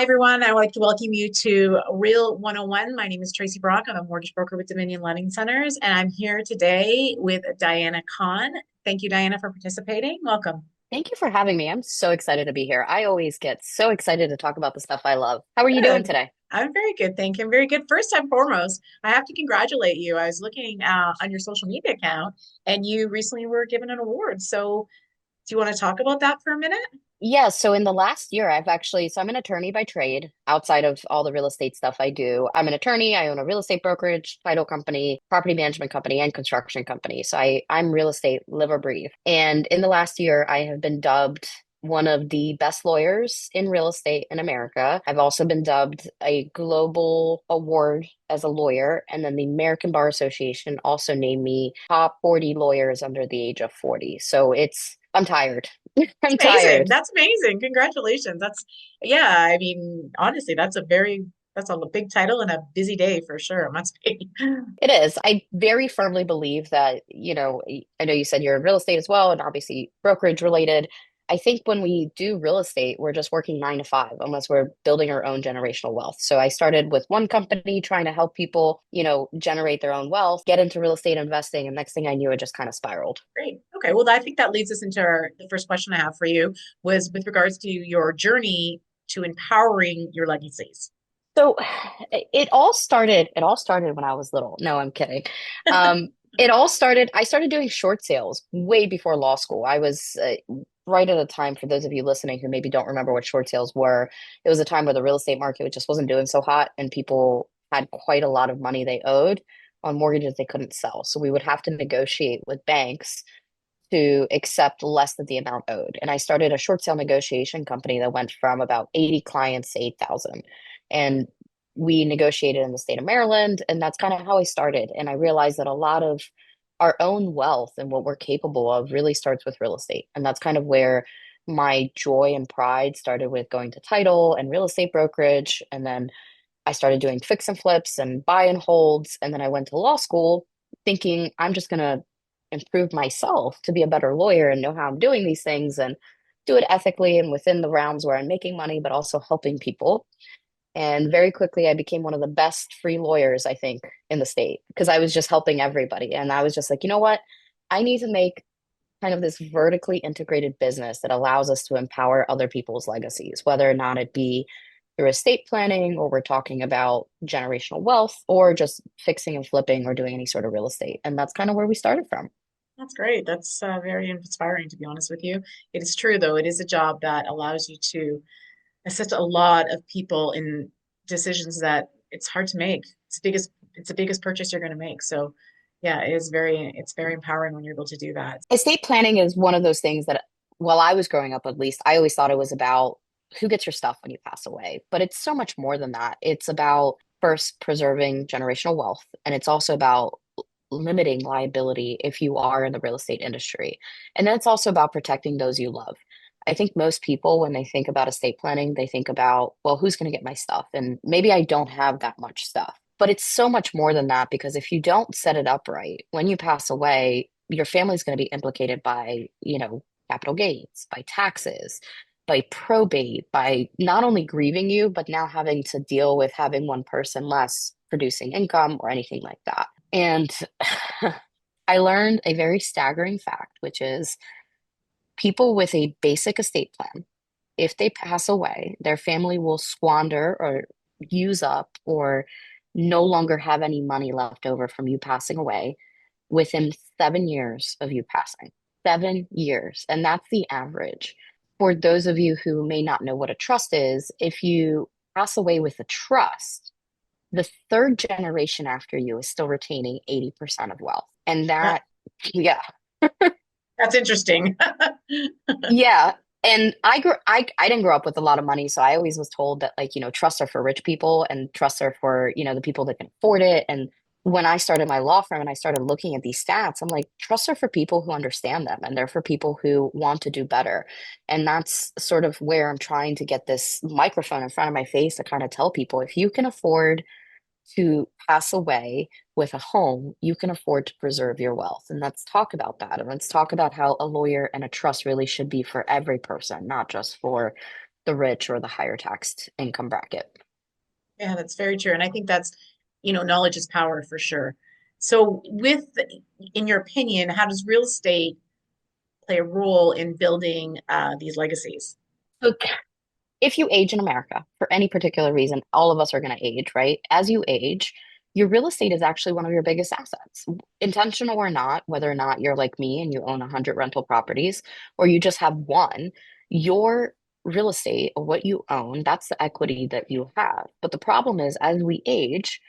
Hi, everyone. I would like to welcome you to Real 101. My name is Tracey Brock. I'm a mortgage broker with Dominion Lending Centers, and I'm here today with Diana Kahn. Thank you, Diana, for participating. Welcome. Thank you for having me. I'm so excited to be here. I always get so excited to talk about the stuff I love. How are you doing Good. today? I'm very good. Thank you. I'm very good. First and foremost, I have to congratulate you. I was looking on your social media account, and you recently were given an award. So, do you want to talk about that for a minute? Yeah, so in the last year, so I'm an attorney by trade outside of all the real estate stuff I do. I'm an attorney. I own a real estate brokerage, title company, property management company, and construction company. So I'm real estate, live or breathe. And in the last year, I have been dubbed one of the best lawyers in real estate in America. I've also been dubbed a global award as a lawyer. And then the American Bar Association also named me top 40 lawyers under the age of 40. I'm tired. I'm Amazing. tired. That's amazing. Congratulations. Yeah, I mean, honestly, that's a big title and a busy day for sure. It must be. It is. I very firmly believe that, I know you said you're in real estate as well, and obviously brokerage related. I think when we do real estate, we're just working 9 to 5 unless we're building our own generational wealth. So I started with one company trying to help people, generate their own wealth, get into real estate investing, and next thing I knew, it just kind of spiraled. Great. Okay. Well, I think that leads us into the first question I have for you was with regards to your journey to empowering your legacies. So it all started when I was little. No, I'm kidding. I started doing short sales way before law school. I was right at a time, for those of you listening who maybe don't remember what short sales were, it was a time where the real estate market just wasn't doing so hot and people had quite a lot of money they owed on mortgages they couldn't sell. So we would have to negotiate with banks to accept less than the amount owed. And I started a short sale negotiation company that went from about 80 clients to 8,000. And we negotiated in the state of Maryland. And that's kind of how I started. And I realized that a lot of our own wealth and what we're capable of really starts with real estate. And that's kind of where my joy and pride started, with going to title and real estate brokerage. And then I started doing fix and flips and buy and holds. And then I went to law school thinking I'm just going to improve myself to be a better lawyer and know how I'm doing these things and do it ethically and within the realms where I'm making money, but also helping people. And very quickly, I became one of the best free lawyers, I think, in the state because I was just helping everybody. And I was just like, you know what? I need to make kind of this vertically integrated business that allows us to empower other people's legacies, whether or not it be through estate planning or we're talking about generational wealth or just fixing and flipping or doing any sort of real estate. And that's kind of where we started from. That's great. That's very inspiring, to be honest with you. It is true, though. It is a job that allows you to assist a lot of people in decisions that it's hard to make. It's the biggest purchase you're going to make. So, yeah, it's very empowering when you're able to do that. Estate planning is one of those things that, while I was growing up, at least, I always thought it was about who gets your stuff when you pass away. But it's so much more than that. It's about first preserving generational wealth, and it's also about limiting liability if you are in the real estate industry. And then it's also about protecting those you love. I think most people, when they think about estate planning, they think about, well, who's going to get my stuff? And maybe I don't have that much stuff. But it's so much more than that because if you don't set it up right, when you pass away, your family's going to be implicated by, capital gains, by taxes, by probate, by not only grieving you, but now having to deal with having one person less producing income or anything like that. And I learned a very staggering fact, which is people with a basic estate plan, if they pass away, their family will squander or use up or no longer have any money left over from you passing away within 7 years of you passing. 7 years. And that's the average. For those of you who may not know what a trust is, if you pass away with a trust, the third generation after you is still retaining 80% of wealth. And That, that, yeah, that's interesting. yeah. And I didn't grow up with a lot of money, so I always was told that, like, trusts are for rich people and trusts are for, the people that can afford it. And when I started my law firm and I started looking at these stats, I'm like, trusts are for people who understand them and they're for people who want to do better. And that's sort of where I'm trying to get this microphone in front of my face to kind of tell people, if you can afford to pass away with a home, you can afford to preserve your wealth. And let's talk about that. And let's talk about how a lawyer and a trust really should be for every person, not just for the rich or the higher taxed income bracket. Yeah, that's very true. And I think that's, knowledge is power for sure. So in your opinion, how does real estate play a role in building these legacies? So if you age in America for any particular reason, all of us are going to age, right? As you age, your real estate is actually one of your biggest assets. Intentional or not, whether or not you're like me and you own 100 rental properties or you just have one, your real estate or what you own, that's the equity that you have. But the problem is, as we age,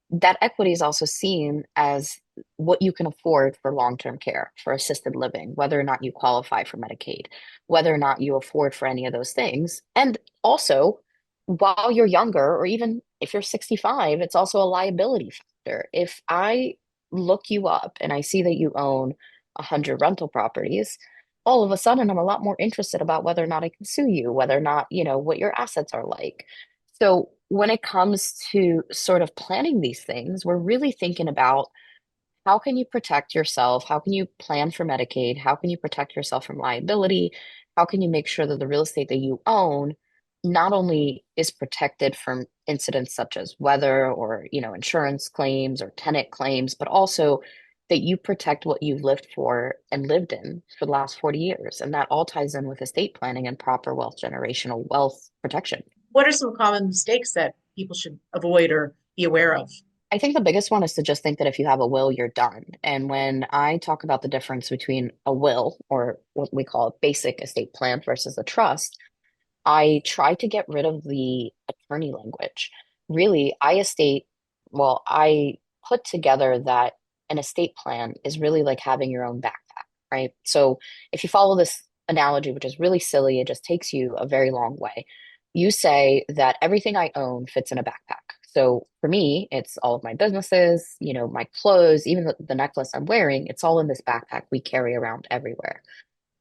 that equity is also seen as what you can afford for long-term care, for assisted living, whether or not you qualify for Medicaid, whether or not you afford for any of those things. And also, while you're younger, or even if you're 65, it's also a liability factor. If I look you up and I see that you own 100 rental properties, all of a sudden I'm a lot more interested about whether or not I can sue you, whether or not, what your assets are like. So when it comes to sort of planning these things, we're really thinking about how can you protect yourself? How can you plan for Medicaid? How can you protect yourself from liability? How can you make sure that the real estate that you own not only is protected from incidents such as weather or, insurance claims or tenant claims, but also that you protect what you've lived for and lived in for the last 40 years. And that all ties in with estate planning and proper generational wealth protection. What are some common mistakes that people should avoid or be aware of? I think the biggest one is to just think that if you have a will, you're done. And when I talk about the difference between a will or what we call a basic estate plan versus a trust, I try to get rid of the attorney language. Really, I put together that an estate plan is really like having your own backpack, right? So if you follow this analogy, which is really silly, it just takes you a very long way. You say that everything I own fits in a backpack. So for me, it's all of my businesses, my clothes, even the necklace I'm wearing, it's all in this backpack we carry around everywhere.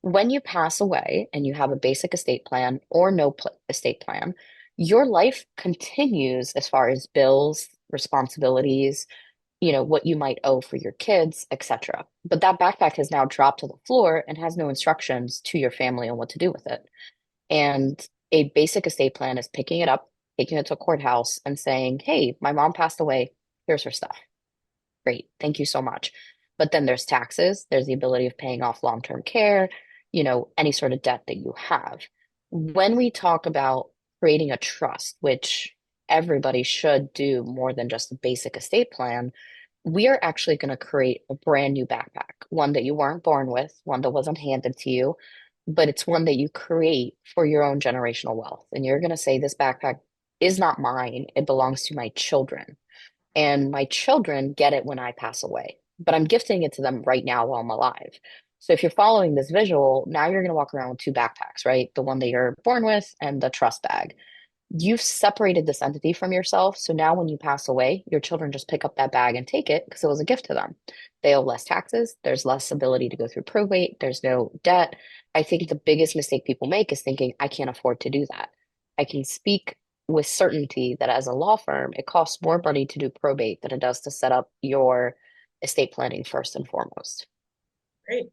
When you pass away and you have a basic estate plan or no estate plan, your life continues as far as bills, responsibilities, what you might owe for your kids, etc. But that backpack has now dropped to the floor and has no instructions to your family on what to do with it. And a basic estate plan is picking it up, taking it to a courthouse and saying, "Hey, my mom passed away. Here's her stuff." Great. Thank you so much. But then there's taxes, there's the ability of paying off long-term care, any sort of debt that you have. When we talk about creating a trust, which everybody should do more than just a basic estate plan, we are actually going to create a brand new backpack, one that you weren't born with, one that wasn't handed to you, but it's one that you create for your own generational wealth. And you're going to say, this backpack is not mine, it belongs to my children and my children get it when I pass away, but I'm gifting it to them right now while I'm alive. So if you're following this visual, now you're going to walk around with two backpacks, right? The one that you're born with and the trust bag. You've separated this entity from yourself. So now when you pass away, your children just pick up that bag and take it because it was a gift to them. They owe less taxes. There's less ability to go through probate. There's no debt. I think the biggest mistake people make is thinking, I can't afford to do that. I can speak with certainty that as a law firm, it costs more money to do probate than it does to set up your estate planning first and foremost. Great.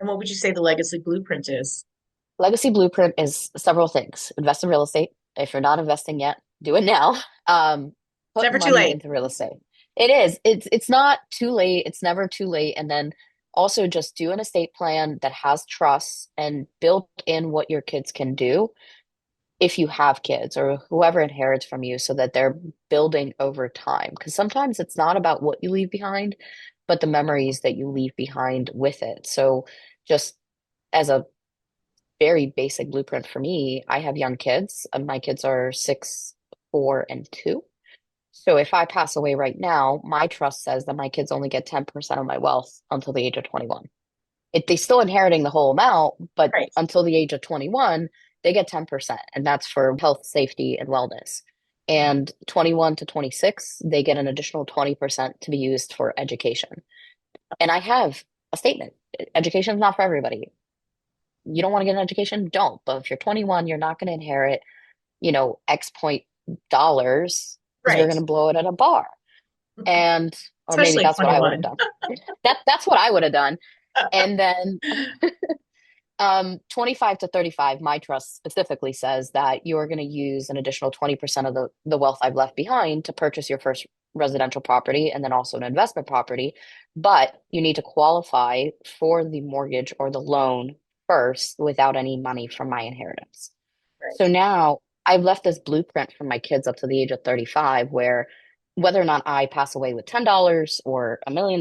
And what would you say the legacy blueprint is? Legacy blueprint is several things. Invest in real estate. If you're not investing yet, do it now. It's Put never too money late. into real estate. It is. It's not too late. It's never too late. And then also just do an estate plan that has trusts and build in what your kids can do if you have kids or whoever inherits from you so that they're building over time. Because sometimes it's not about what you leave behind, but the memories that you leave behind with it. So just as a very basic blueprint for me, I have young kids. My kids are 6, 4, and 2. So if I pass away right now, my trust says that my kids only get 10% of my wealth until the age of 21. They still inheriting the whole amount, but Right. until the age of 21, they get 10%, and that's for health, safety, and wellness. And 21 to 26, they get an additional 20% to be used for education. And I have a statement. Education is not for everybody. You don't want to get an education? Don't. But if you're 21, you're not going to inherit, X point dollars because you're Right. going to blow it at a bar. And or maybe Especially that's what I would have 21. done. That's what I would have done. And then 25 to 35, my trust specifically says that you're going to use an additional 20% of the wealth I've left behind to purchase your first residential property and then also an investment property. But you need to qualify for the mortgage or the loan first without any money from my inheritance. So Right. now I've left this blueprint for my kids up to the age of 35, where whether or not I pass away with $10 or $1 million,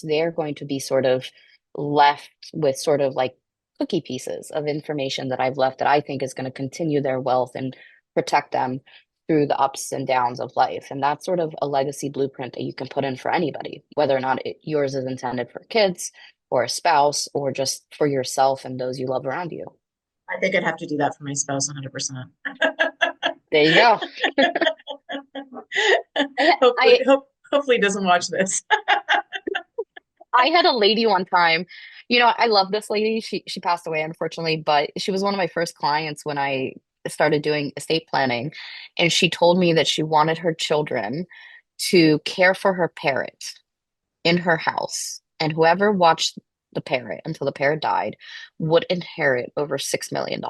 they're going to be sort of left with sort of like cookie pieces of information that I've left that I think is going to continue their wealth and protect them through the ups and downs of life. And that's sort of a legacy blueprint that you can put in for anybody, whether or not yours is intended for kids or a spouse or just for yourself and those you love around you. I think I'd have to do that for my spouse 100%. There you go. I, Hopefully, I hopefully he doesn't watch this. I had a lady one time, I love this lady. She passed away unfortunately, but she was one of my first clients when I started doing estate planning. And she told me that she wanted her children to care for her parrot in her house. And whoever watched the parrot until the parrot died would inherit over $6 million.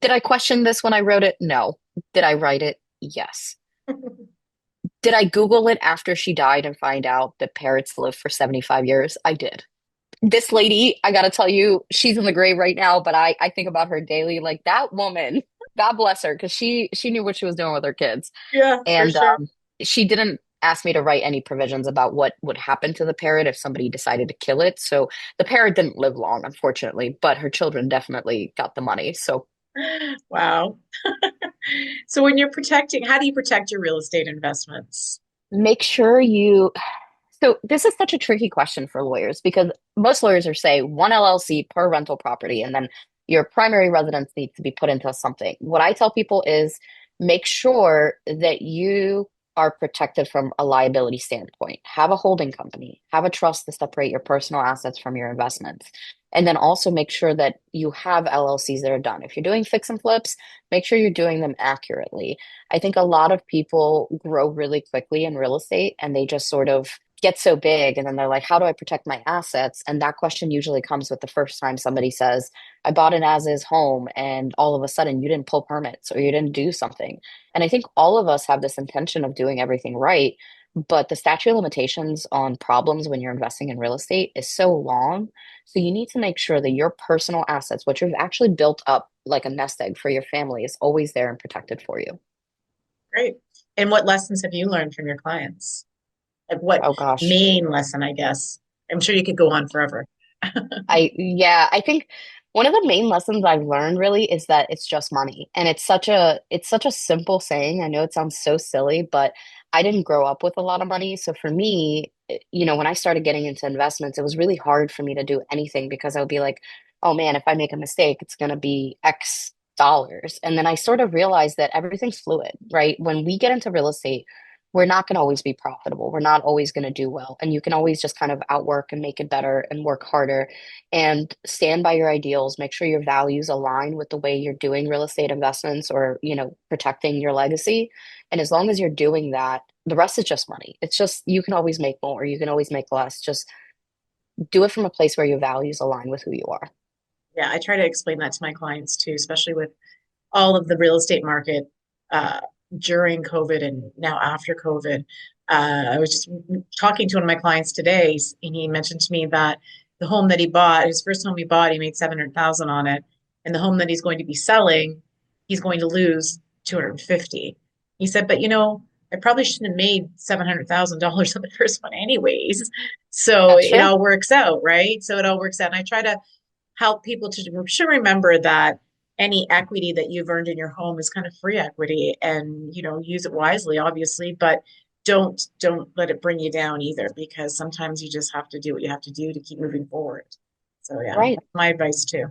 Did I question this when I wrote it? No. Did I write it? Yes. Did I Google it after she died and find out that parrots live for 75 years? I did. This lady, I gotta tell you, she's in the grave right now, but I think about her daily. Like that woman, God bless her, because she knew what she was doing with her kids. Yeah, for And sure. she didn't ask me to write any provisions about what would happen to the parrot if somebody decided to kill it. So the parrot didn't live long, unfortunately, but her children definitely got the money. So Wow. So when you're protecting, how do you protect your real estate investments? make sure you So this is such a tricky question for lawyers because most lawyers are say one LLC per rental property, and then your primary residence needs to be put into something. What I tell people is make sure that you are protected from a liability standpoint. Have a holding company, have a trust to separate your personal assets from your investments. And then also make sure that you have LLCs that are done. If you're doing fix and flips, make sure you're doing them accurately. I think a lot of people grow really quickly in real estate and they just sort of get so big and then they're like, how do I protect my assets? And that question usually comes with the first time somebody says, I bought an as is home and all of a sudden you didn't pull permits or you didn't do something. And I think all of us have this intention of doing everything right, but the statute of limitations on problems when you're investing in real estate is so long. So you need to make sure that your personal assets, what you've actually built up like a nest egg for your family, is always there and protected for you. Great. And what lessons have you learned from your clients? Like what Oh gosh. main lesson, I guess? I'm sure you could go on forever. Yeah, I think one of the main lessons I've learned really is that it's just money. And it's such a simple saying. I know it sounds so silly, but I didn't grow up with a lot of money. So for me, when I started getting into investments, it was really hard for me to do anything because I would be like, oh man, if I make a mistake, it's going to be X dollars. And then I sort of realized that everything's fluid, right? When we get into real estate, we're not going to always be profitable. We're not always going to do well. And you can always just kind of outwork and make it better and work harder and stand by your ideals. Make sure your values align with the way you're doing real estate investments or, protecting your legacy. And as long as you're doing that, the rest is just money. It's just, you can always make more, you can always make less. Just do it from a place where your values align with who you are. Yeah, I try to explain that to my clients too, especially with all of the real estate market uh, during COVID and now after COVID. I was just talking to one of my clients today, and he mentioned to me that the home that he bought, his first home he bought, he made 700,000 on it, and the home that he's going to be selling, he's going to lose 250. He said, but I probably shouldn't have made $700,000 on the first one anyways. So That's it true. all works out, right? So it all works out. And I try to help people to should remember that any equity that you've earned in your home is kind of free equity and use it wisely obviously, but don't let it bring you down either, because sometimes you just have to do what you have to do to keep moving forward. So yeah, Right. that's my advice too.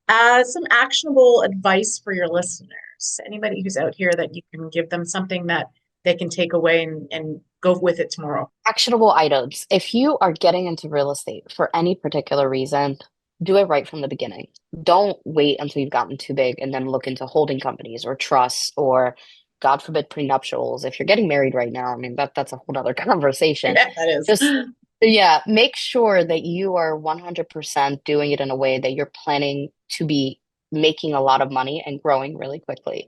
Some actionable advice for your listeners, anybody who's out here, that you can give them something that they can take away and go with it tomorrow. Actionable items. If you are getting into real estate for any particular reason, do it right from the beginning. Don't wait until you've gotten too big and then look into holding companies or trusts or, God forbid, prenuptials. If you're getting married right now, I mean that's a whole other conversation. Yeah, that is. Just Yeah, make sure that you are 100% doing it in a way that you're planning to be making a lot of money and growing really quickly.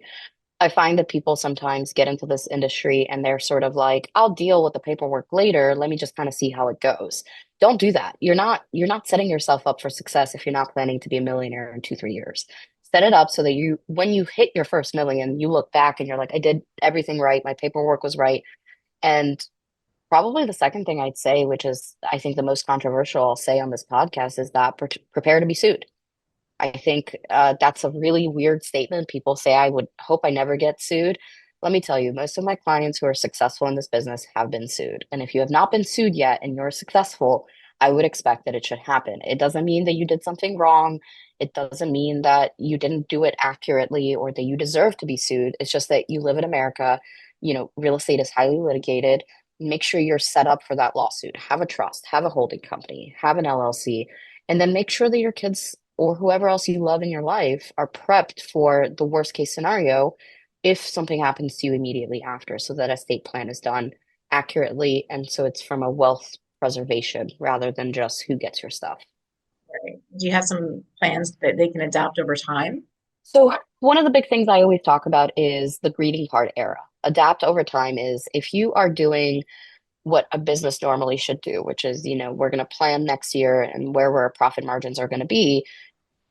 I find that people sometimes get into this industry and they're sort of like, I'll deal with the paperwork later. Let me just kind of see how it goes. Don't do that. You're not setting yourself up for success if you're not planning to be a millionaire in 2, 3 years. Set it up so that you, when you hit your first million, you look back and you're like, I did everything right. My paperwork was right. And probably the second thing I'd say, which is I think the most controversial I'll say on this podcast, is that prepare to be sued. I think that's a really weird statement. People say, I would hope I never get sued. Let me tell you, most of my clients who are successful in this business have been sued. And if you have not been sued yet and you're successful, I would expect that it should happen. It doesn't mean that you did something wrong. It doesn't mean that you didn't do it accurately or that you deserve to be sued. It's just that you live in America. Real estate is highly litigated. Make sure you're set up for that lawsuit. Have a trust, have a holding company, have an LLC, and then make sure that your kids or whoever else you love in your life are prepped for the worst case scenario if something happens to you immediately after, so that estate plan is done accurately and so it's from a wealth preservation rather than just who gets your stuff. Right? Do you have some plans that they can adapt over time? So, one of the big things I always talk about is the greeting card era. Adapt over time is if you are doing what a business normally should do, which is, we're going to plan next year and where our profit margins are going to be.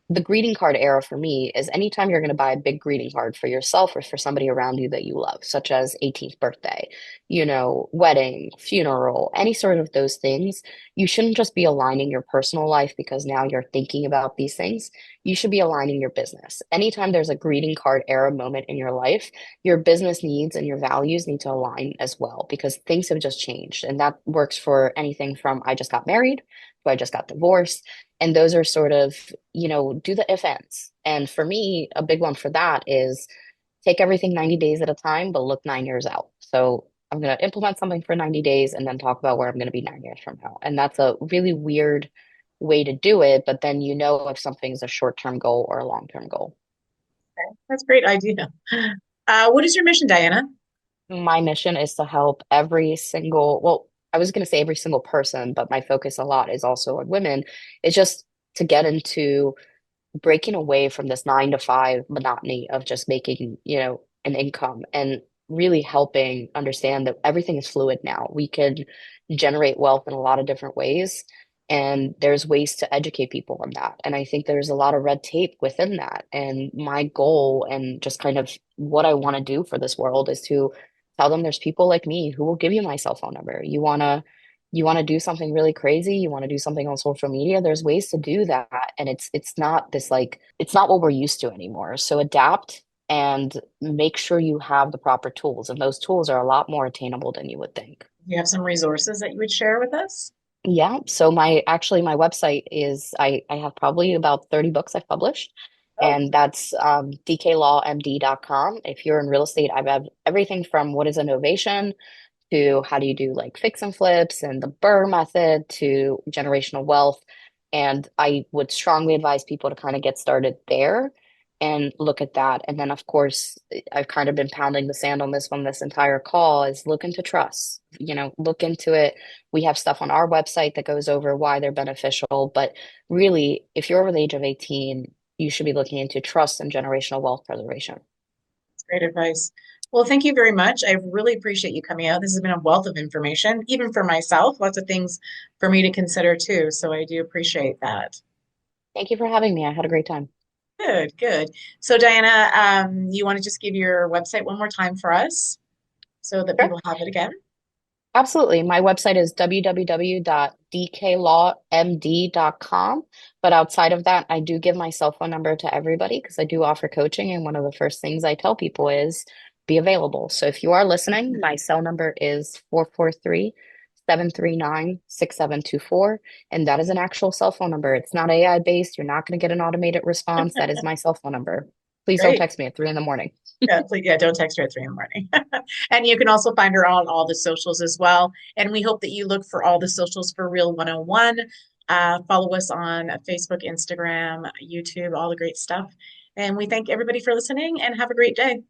The greeting card era for me is anytime you're going to buy a big greeting card for yourself or for somebody around you that you love, such as 18th birthday, wedding, funeral, any sort of those things. You shouldn't just be aligning your personal life because now you're thinking about these things. You should be aligning your business. Anytime there's a greeting card era moment in your life, your business needs and your values need to align as well because things have just changed. And that works for anything from I just got married to I just got divorced. And those are sort of, do the if ends. And for me, a big one for that is take everything 90 days at a time, but look 9 years out. So I'm going to implement something for 90 days and then talk about where I'm going to be 9 years from now. And that's a really weird way to do it, but then you know if something is a short-term goal or a long-term goal. That's a great idea. What is your mission, Diana? My mission is to help well, I was going to say every single person, but my focus a lot is also on women. It's just to get into breaking away from this 9 to 5 monotony of just making, an income and really helping understand that everything is fluid now. We can generate wealth in a lot of different ways, and there's ways to educate people on that. And I think there's a lot of red tape within that. And my goal and just kind of what I want to do for this world is to tell them there's people like me who will give you my cell phone number. You want to do something really crazy, you want to do something on social media, there's ways to do that. And it's not this like it's not what we're used to anymore. So adapt and make sure you have the proper tools. And those tools are a lot more attainable than you would think. Do you have some resources that you would share with us? Yeah. So my website is I have probably about 30 books I've published. Oh, And that's dklawmd.com. If you're in real estate, I have everything from what is innovation to how do you do like fix and flips and the Burr method to generational wealth. And I would strongly advise people to kind of get started there and look at that. And then, of course, I've kind of been pounding the sand on this one this entire call is look into trusts, look into it. We have stuff on our website that goes over why they're beneficial. But really, if you're over the age of 18, you should be looking into trust and generational wealth preservation. that's great advice. Well, thank you very much. I really appreciate you coming out. This has been a wealth of information, even for myself, lots of things for me to consider too. So I do appreciate that. Thank you for having me. I had a great time. Good, good. So Diana, you want to just give your website one more time for us so that Sure. people have it again? Absolutely. My website is www.dklawmd.com. But outside of that, I do give my cell phone number to everybody because I do offer coaching. And one of the first things I tell people is be available. So if you are listening, my cell number is 443-739-6724. And that is an actual cell phone number. It's not AI based. You're not going to get an automated response. That is my cell phone number. Please don't Great. text me at 3 in the morning. Yeah, please, yeah, don't text her at 3 in the morning. And you can also find her on all the socials as well. And we hope that you look for all the socials for Real 101. Follow us on Facebook, Instagram, YouTube, all the great stuff. And we thank everybody for listening and have a great day.